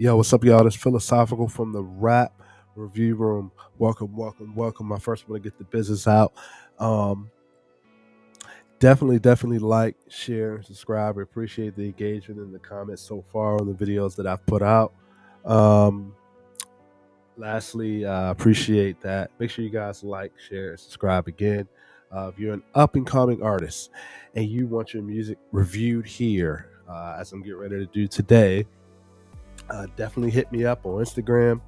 Yo, what's up, y'all? This philosophical from the Rap Review Room. Welcome, welcome, welcome. I first want to get the business out. Um, definitely like, share, and subscribe. I appreciate the engagement and the comments so far on the videos that I've put out. Um, lastly, appreciate that. Make sure you guys like, share, and subscribe again. If you're an up and coming artist and you want your music reviewed here, as I'm getting ready to do today, definitely hit me up on Instagram.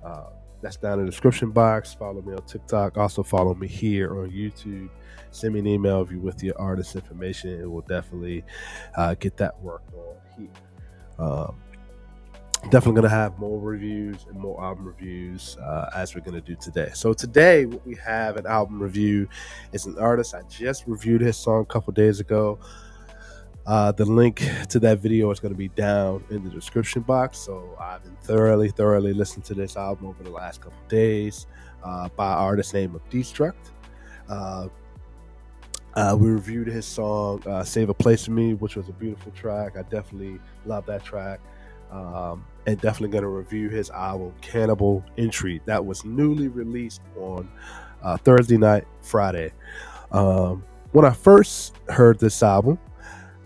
Uh, that's down in the description box. Follow me on TikTok. Also follow me here on YouTube. Send me an email if you with your artist information, and we'll definitely get that worked on here. Um, Definitely going to have more reviews and more album reviews as we're going to do today. So today, what we have an album review is an artist. I just reviewed his song a couple days ago. The link to that video is going to be down in the description box. So I've been thoroughly listening to this album over the last couple of days by an artist named Destruck. We reviewed his song Save a Place for Me, which was a beautiful track. I definitely love that track. And definitely going to review his album Cannibal Entry that was newly released on Thursday night, Friday. When I first heard this album,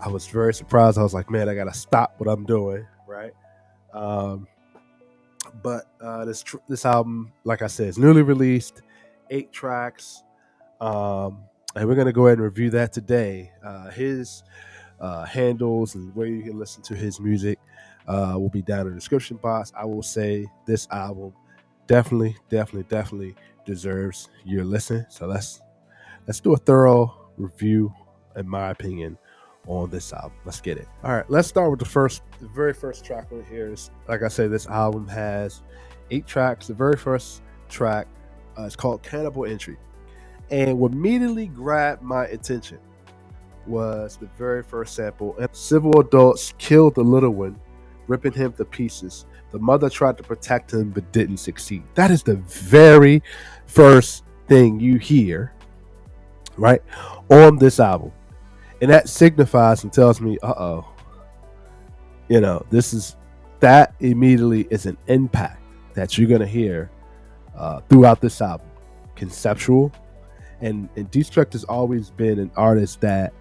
I was very surprised. I was like, man, I gotta stop what I'm doing, right? But this album, like I said, is newly released, 8 tracks, and we're gonna go ahead and review that today. His handles and where you can listen to his music will be down in the description box. I will say this album definitely deserves your listen. So let's do a thorough review, in my opinion, on this album. Let's get it. All right, let's start with the very first track on here. Is, like I said, this album has 8 tracks. The very first track is called Cannibal Entry. And what immediately grabbed my attention was the very first sample. And civil adults killed the little one, ripping him to pieces. The mother tried to protect him but didn't succeed. That is the very first thing you hear, right, on this album. And that signifies and tells me, that immediately is an impact that you're going to hear throughout this album. Conceptual. And Destruck has always been an artist that,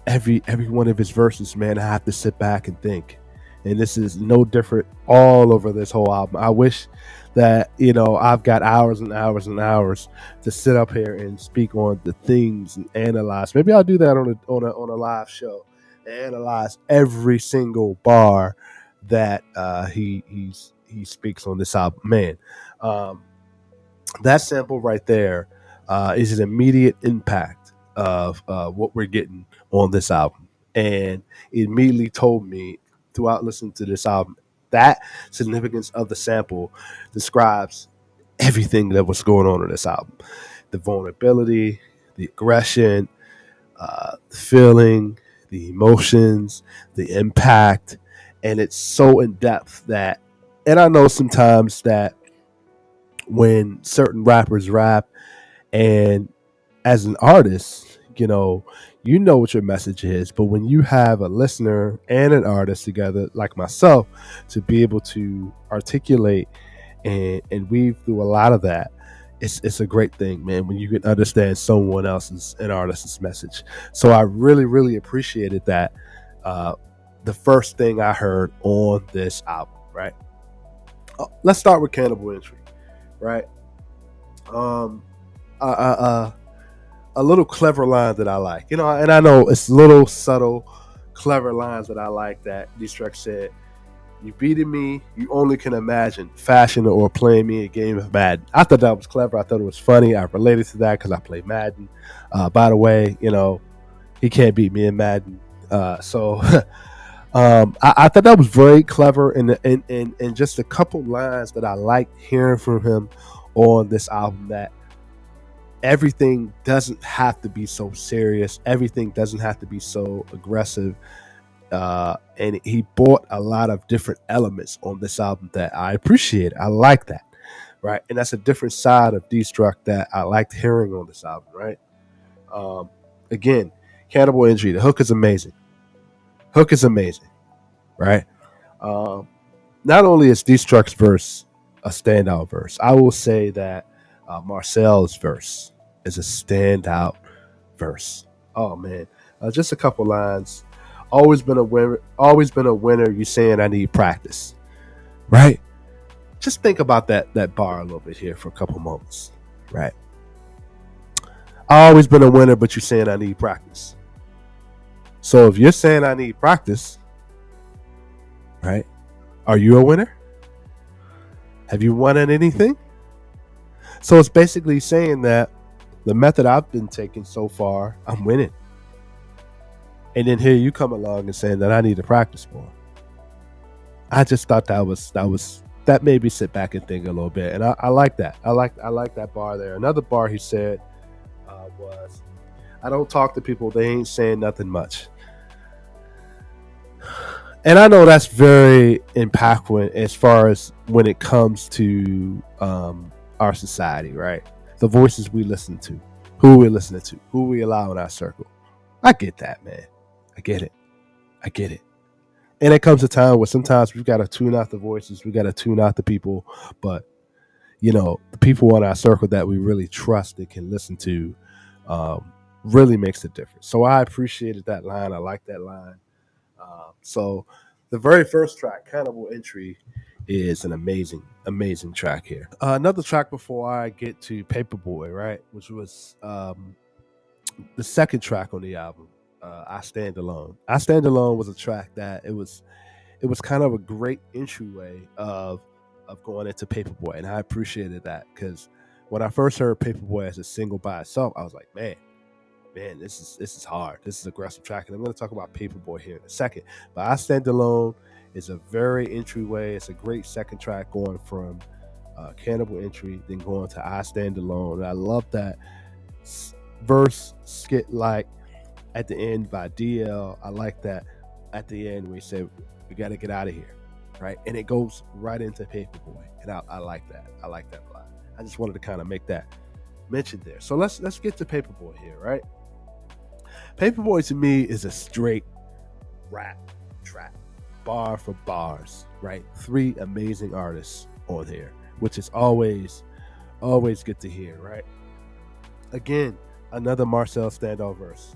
every one of his verses, man, I have to sit back and think. And this is no different all over this whole album. I wish that, I've got hours and hours and hours to sit up here and speak on the things and analyze. Maybe I'll do that on a live show and analyze every single bar that he speaks on this album. Man, that sample right there is an immediate impact of what we're getting on this album. And it immediately told me throughout listening to this album, that significance of the sample describes everything that was going on in this album. The vulnerability, the aggression, the feeling, the emotions, the impact. And it's so in depth that, and I know sometimes that when certain rappers rap, and as an artist, you know what your message is. But when you have a listener and an artist together, like myself, to be able to articulate and weave through a lot of that, it's a great thing, man, when you can understand someone else's, an artist's message. So I really appreciated that. The first thing I heard on this album, right? Let's start with Cannibal Entry, right? A little clever line that I like, and I know it's little subtle, clever lines that I like that Destruck said. You beating me, you only can imagine fashioning or playing me a game of Madden. I thought that was clever. I thought it was funny. I related to that because I play Madden. By the way, he can't beat me in Madden. So I thought that was very clever, and just a couple lines that I liked hearing from him on this album, that everything doesn't have to be so serious. Everything doesn't have to be so aggressive. And he brought a lot of different elements on this album that I appreciate. I like that, right? And that's a different side of Destruck that I liked hearing on this album, right? Again, Cannibal Entry. The hook is amazing. Right? not only is Destruck's verse a standout verse, I will say that Marcel's verse is a standout verse. Oh man, just a couple lines. Always been a winner. Always been a winner. You saying I need practice, right? Just think about that bar a little bit here for a couple moments, right? I always been a winner, but you saying I need practice. So if you're saying I need practice, right? Are you a winner? Have you won at anything? So it's basically saying that the method I've been taking so far, I'm winning. And then here you come along and saying that I need to practice more. I just thought that made me sit back and think a little bit, and I like that. I like that bar there. Another bar he said was, "I don't talk to people; they ain't saying nothing much." And I know that's very impactful as far as when it comes to our society, right? The voices we listen to, who we're listening to, who we allow in our circle. I get that, man. I get it. I get it. And it comes a time where sometimes we've got to tune out the voices, we got to tune out the people, but the people in our circle that we really trust and can listen to really makes a difference. So I appreciated that line. I like that line. So the very first track, Cannibal Entry, is an amazing, amazing track here. Another track before I get to Paperboy, right, which was the second track on the album, I Stand Alone. I Stand Alone was a track that it was kind of a great entryway of going into Paperboy, and I appreciated that because when I first heard Paperboy as a single by itself, I was like, man, this is hard. This is aggressive track, and I'm going to talk about Paperboy here in a second. But I Stand Alone is a very entryway. It's a great second track going from Cannibal Entry, then going to I Stand Alone. And I love that verse skit like at the end by DL. I like that at the end we say we got to get out of here, right? And it goes right into Paperboy, and I like that. I like that a lot. I just wanted to kind of make that mention there. So let's get to Paperboy here, right? Paperboy to me is a straight rap track, bar for bars, right? Three amazing artists on here, which is always good to hear, right? Again, another Marcel standout verse,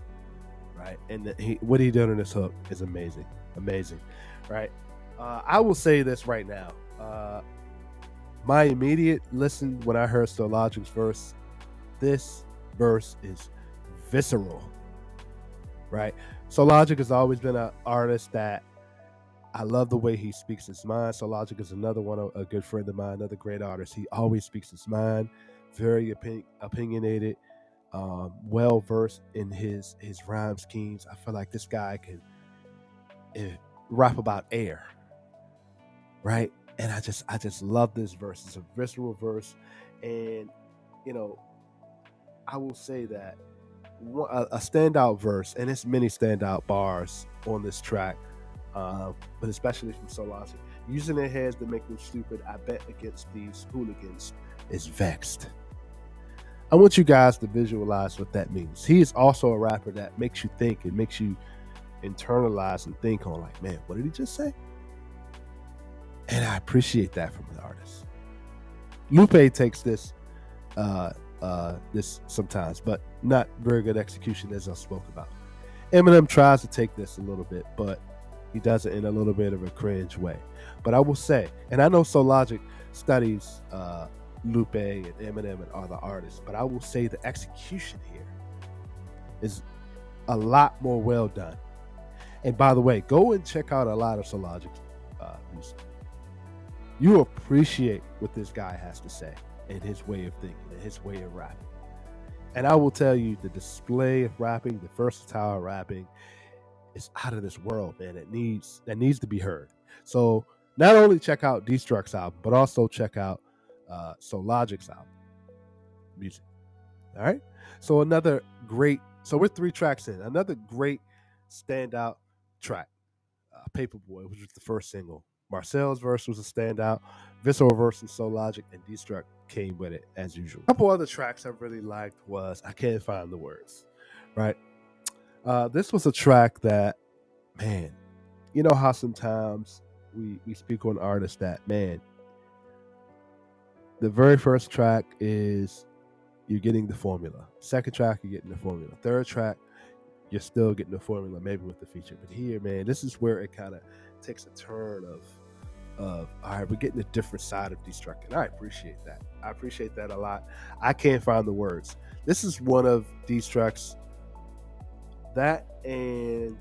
right? And what he did on this hook is amazing, right? I will say this right now. My immediate listen when I heard Soulogik's verse, this verse is visceral, right? Soulogik has always been an artist that I love the way he speaks his mind. Soulogik is another one, a good friend of mine, another great artist. He always speaks his mind, very opinionated, well versed in his rhyme schemes. I feel like this guy can rap about air, right? And I just love this verse. It's a visceral verse, and I will say that a standout verse, and it's many standout bars on this track, but especially from Soulogik. Using their heads to make them stupid, I bet against these hooligans is vexed. I want you guys to visualize what that means. He is also a rapper that makes you think and makes you internalize and think on, like, man, what did he just say? And I appreciate that from an artist. Lupe takes this sometimes, but not very good execution, as I spoke about. Eminem tries to take this a little bit, but he does it in a little bit of a cringe way. But I will say, and I know Soulogik studies Lupe and Eminem and other artists, but I will say the execution here is a lot more well done. And by the way, go and check out a lot of Soulogik's music. You appreciate what this guy has to say and his way of thinking and his way of rapping. And I will tell you, the display of rapping, the versatile rapping, is out of this world, man. That needs to be heard. So not only check out Destruck's album, but also check out Soulogik's album music. All right. So another great. So we're 3 tracks in. Another great standout track, Paperboy, which was the first single. Marcel's verse was a standout. Visceral verse from Soulogik, and Destruck came with it as usual. A couple other tracks I really liked was I Can't Find the Words, right? This was a track that, man, you know how sometimes we speak on artists that, man, the very first track is you're getting the formula. Second track, you're getting the formula. Third track, you're still getting the formula, maybe with the feature. But here, man, this is where it kind of takes a turn of all right, we're getting a different side of Destruck, and I appreciate that. I appreciate that a lot. I can't find the words. This is one of Destruck's, that and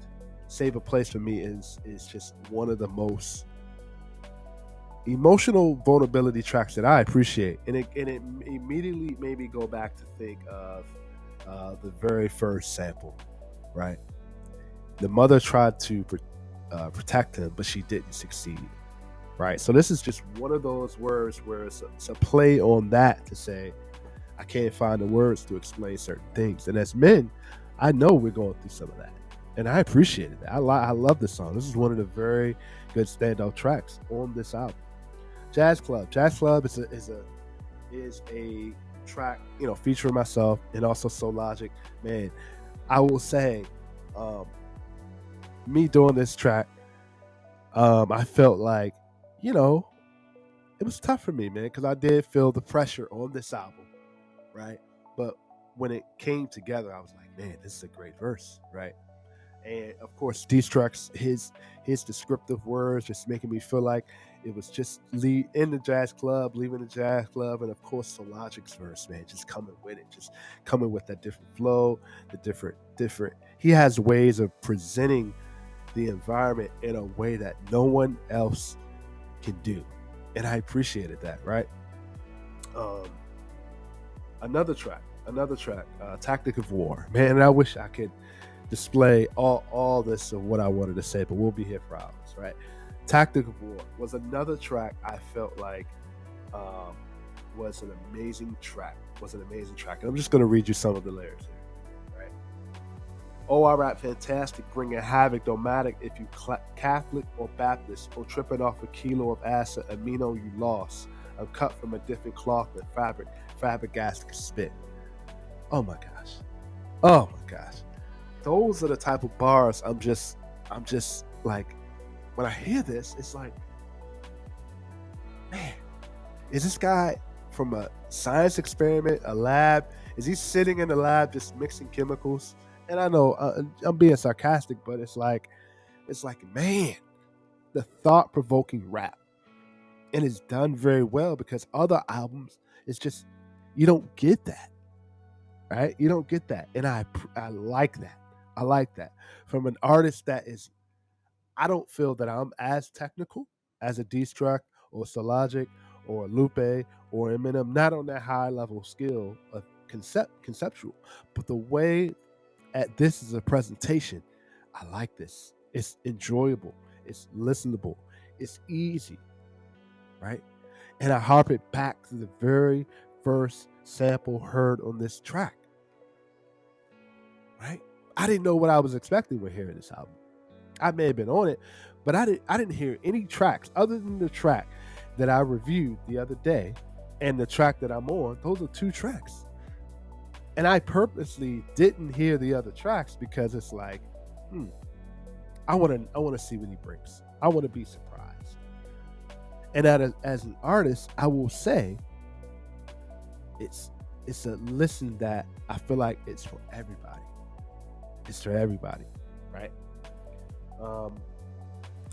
Save a Place for me is just one of the most emotional vulnerability tracks that I appreciate, and it immediately made me go back to think of the very first sample, right? The mother tried to protect him, but she didn't succeed, right? So this is just one of those words where it's a play on that to say, I can't find the words to explain certain things, and as men, I know we're going through some of that, and I appreciated that. I love this song. This is one of the very good standout tracks on this album. Jazz Club is a track, featuring myself and also Soulogik. Man, I will say, me doing this track, I felt like, it was tough for me, man, because I did feel the pressure on this album, right? But when it came together, I was like, man, this is a great verse, right? And of course, Destruck's his descriptive words just making me feel like it was just leaving the jazz club, and of course, Soulogik's verse, man, just coming with it, just coming with that different flow, the different. He has ways of presenting the environment in a way that no one else can do, and I appreciated that, right? Another track, Tactic of War, man. And I wish I could display all this of what I wanted to say, but we'll be here for hours, right? Tactic of War was another track I felt like was an amazing track. And I'm just going to read you some of the lyrics here, right? Oh, I rap fantastic, bringing havoc, don't matter if you Catholic or Baptist, or tripping off a kilo of acid, amino you lost. I'm cut from a different cloth than fabric spit. Oh my gosh. Those are the type of bars I'm just like, when I hear this, it's like, man, is this guy from a science experiment, a lab? Is he sitting in the lab just mixing chemicals? And I know I'm being sarcastic, but it's like, man, the thought-provoking rap. And it's done very well, because other albums, it's just, you don't get that, right? You don't get that. And I like that. I like that from an artist that is, I don't feel that I'm as technical as a Destruck or Soulogik or Lupe or Eminem, not on that high level skill of conceptual, but the way at this is a presentation, I like this. It's enjoyable. It's listenable. It's easy, right? And I harp it back to the very first sample heard on this track, right? I didn't know what I was expecting when hearing this album. I may have been on it, but I didn't hear any tracks other than the track that I reviewed the other day and the track that I'm on. Those are two tracks. And I purposely didn't hear the other tracks because it's like, I want to see what he brings. I want to be surprised. And as an artist, I will say it's a listen that I feel like it's for everybody. It's for everybody, right?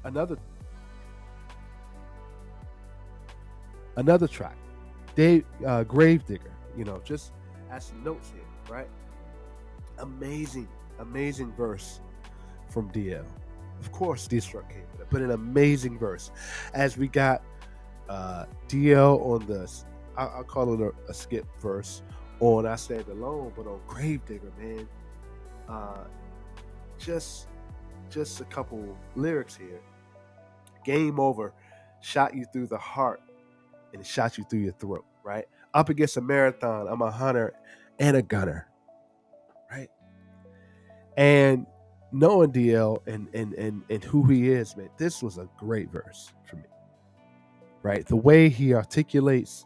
Another track, Gravedigger. Just as some notes here, right? Amazing verse from DL. Of course, Destruck came with it, but an amazing verse. As we got DL on this, I'll call it a skip verse on I Stand Alone, but on Gravedigger, man, just a couple lyrics here. Game over, shot you through the heart and it shot you through your throat, right? Up against a marathon, I'm a hunter and a gunner, right? And knowing DL and who he is, man, this was a great verse for me, right? The way he articulates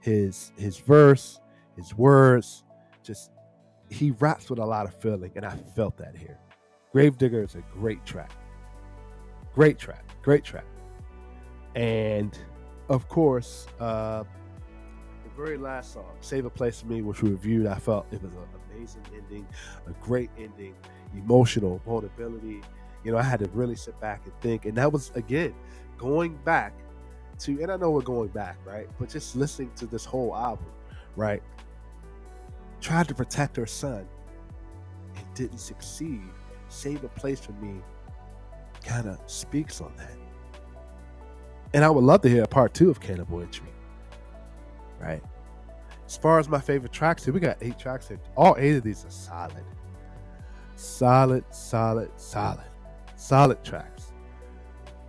his verse, his words, just he raps with a lot of feeling, and I felt that here. Gravedigger is a great track. And of course, the very last song, Save a Place for Me, which we reviewed, I felt it was an amazing ending, a great ending, emotional vulnerability. I had to really sit back and think. And that was, again, going back to, and I know we're going back, right? But just listening to this whole album, right? Tried to protect her son and didn't succeed. Save a Place for Me kind of speaks on that. And I would love to hear a part 2 of Cannibal Entry, right? As far as my favorite tracks here, we got 8 tracks here. All 8 of these are solid. Solid tracks.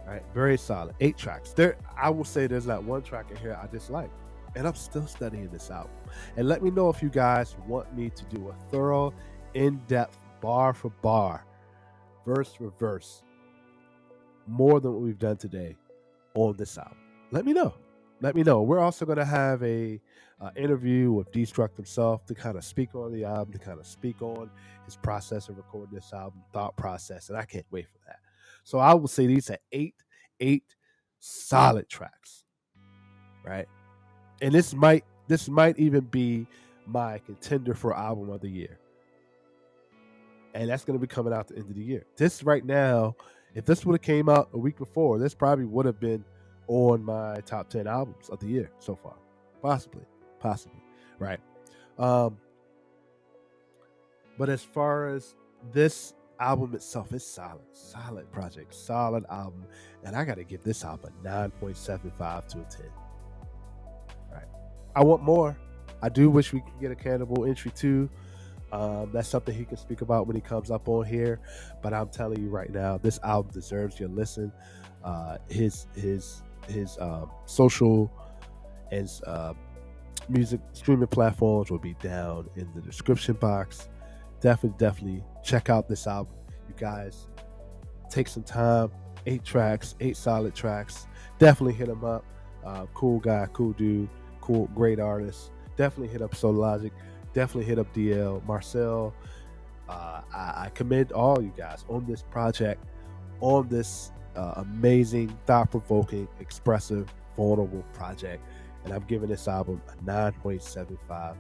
Right? Very solid. 8 tracks. I will say there's not one track in here I dislike. And I'm still studying this album. And let me know if you guys want me to do a thorough, in-depth, bar for bar, verse for verse, more than what we've done today on this album. Let me know. We're also going to have a interview with Destruck himself to kind of speak on the album, to kind of speak on his process of recording this album, thought process, and I can't wait for that. So I will say these are 8 solid tracks, right? And this might even be my contender for album of the year. And that's going to be coming out at the end of the year. This right now, if this would have came out a week before, this probably would have been on my top 10 albums of the year so far. Possibly, right? But as far as this album itself, it's solid project, solid album. And I got to give this album a 9.75 to a 10. Right? I want more. I do wish we could get a Cannibal Entry 2. That's something he can speak about when he comes up on here. But I'm telling you right now, this album deserves your listen. His social and music streaming platforms will be down in the description box. Definitely check out this album. You guys, take some time. 8 tracks, 8 solid tracks. Definitely hit him up. Cool guy, cool dude, cool, great artist. Definitely hit up Soulogik. Definitely hit up DL, Marcel. I commend all you guys on this project, on this amazing, thought-provoking, expressive, vulnerable project. And I'm giving this album a 9.75,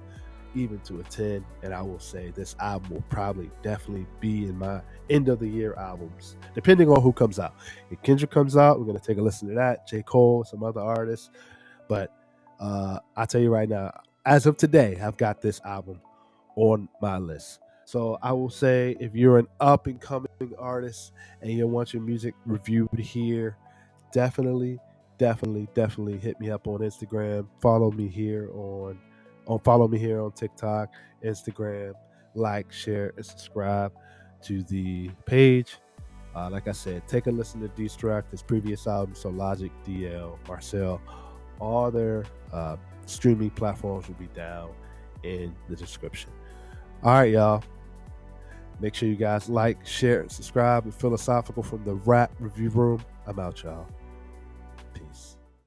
even to a 10. And I will say this album will probably definitely be in my end of the year albums, depending on who comes out. If Kendrick comes out, we're going to take a listen to that. J. Cole, some other artists. But I'll tell you right now, as of today, I've got this album on my list. So I will say, if you're an up-and-coming artist and you want your music reviewed here, definitely hit me up on Instagram. Follow me here on TikTok, Instagram. Like, share, and subscribe to the page. Like I said, take a listen to Destruck, his previous album, Soulogik, DL, Marcel. All their streaming platforms will be down in the description. All right, y'all. Make sure you guys like, share, and subscribe. And Philosophical from the Rap Review Room. I'm out, y'all.